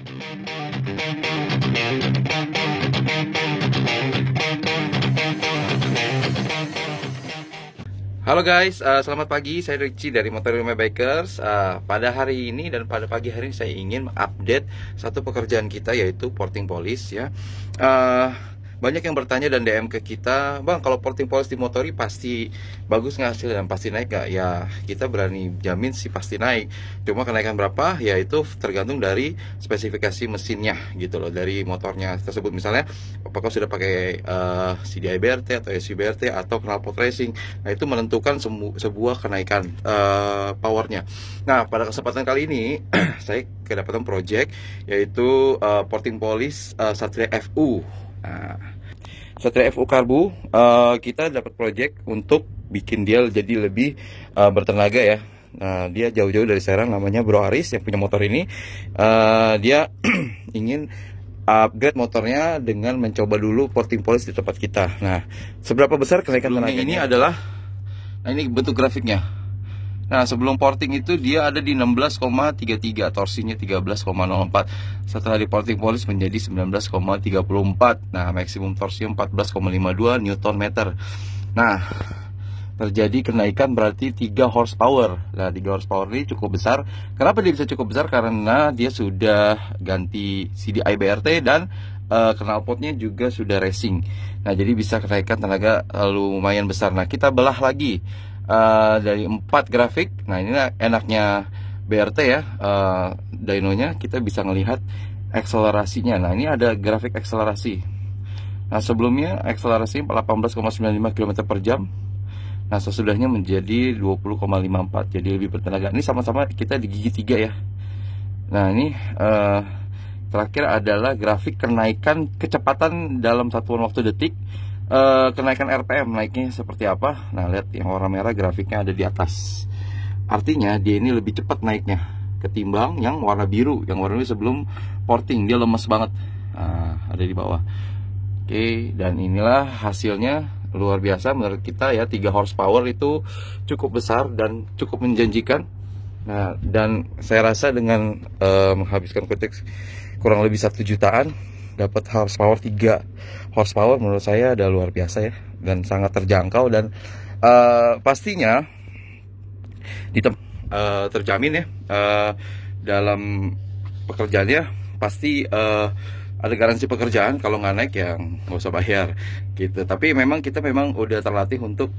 Halo guys, selamat pagi. Saya Richie dari Motor Rumah Bikers. Pada hari ini dan pada pagi hari ini saya ingin update satu pekerjaan kita, yaitu porting polish ya. Banyak yang bertanya dan DM ke kita, bang, kalau porting polish di Motori pasti bagus nggak hasil dan pasti naik nggak? Ya, kita berani jamin sih pasti naik. Cuma kenaikan berapa? Ya itu tergantung dari spesifikasi mesinnya gitu loh, dari motornya tersebut. Misalnya, apakah sudah pakai CDI BRT atau SU BRT atau knalpot racing. Nah, itu menentukan sebuah kenaikan powernya. Nah, pada kesempatan kali ini saya kedapatan project, yaitu porting polish Satria FU. Nah, Satria FU Karbu, kita dapat project untuk bikin dia jadi lebih bertenaga ya. Nah, dia jauh-jauh dari Serang, namanya Bro Aris yang punya motor ini. Dia ingin upgrade motornya dengan mencoba dulu porting polish di tempat kita. Nah, seberapa besar kenaikan tenaganya? Ini adalah, nah ini bentuk grafiknya. Nah, sebelum porting itu dia ada di 16,33, torsinya 13,04. Setelah di porting polish menjadi 19,34. Nah, maksimum torsinya 14,52 Newton meter. Nah, terjadi kenaikan berarti 3 horsepower. Nah, 3 horsepower ini cukup besar. Kenapa dia bisa cukup besar? Karena dia sudah ganti CDI BRT dan knalpotnya juga sudah racing. Nah, jadi bisa kenaikan tenaga lumayan besar. Nah, kita belah lagi dari 4 grafik. Nah, ini enaknya BRT ya, dynonya kita bisa melihat akselerasinya. Nah, ini ada grafik akselerasi. Nah, sebelumnya akselerasi 18,95 km per jam. Nah, sesudahnya menjadi 20,54, jadi lebih bertenaga. Ini sama-sama kita di gigi 3 ya. Nah, ini terakhir adalah grafik kenaikan kecepatan dalam satuan waktu detik. Kenaikan RPM naiknya seperti apa? Nah, lihat yang warna merah grafiknya ada di atas. Artinya dia ini lebih cepat naiknya ketimbang yang warna biru. Yang warna biru sebelum porting dia lemes banget. Nah, ada di bawah. Oke, dan inilah hasilnya, luar biasa menurut kita ya. 3 horsepower itu cukup besar dan cukup menjanjikan. Nah, dan saya rasa dengan menghabiskan konteks kurang lebih 1 jutaan, dapat horsepower 3 horsepower, menurut saya udah luar biasa ya, dan sangat terjangkau. Dan pastinya terjamin ya, dalam pekerjaannya pasti ada garansi pekerjaan. Kalau nggak naik ya nggak usah bayar gitu. Tapi memang kita udah terlatih untuk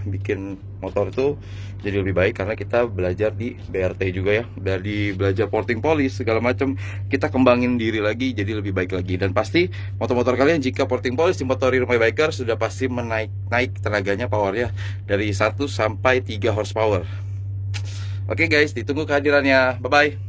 bikin motor itu jadi lebih baik, karena kita belajar di BRT juga ya, dari belajar porting polish segala macam. Kita kembangin diri lagi jadi lebih baik lagi. Dan pasti motor-motor kalian jika porting polish di Motori Rumah Biker sudah pasti naik tenaganya, powernya dari 1 sampai 3 horsepower. Oke guys, ditunggu kehadirannya. Bye bye.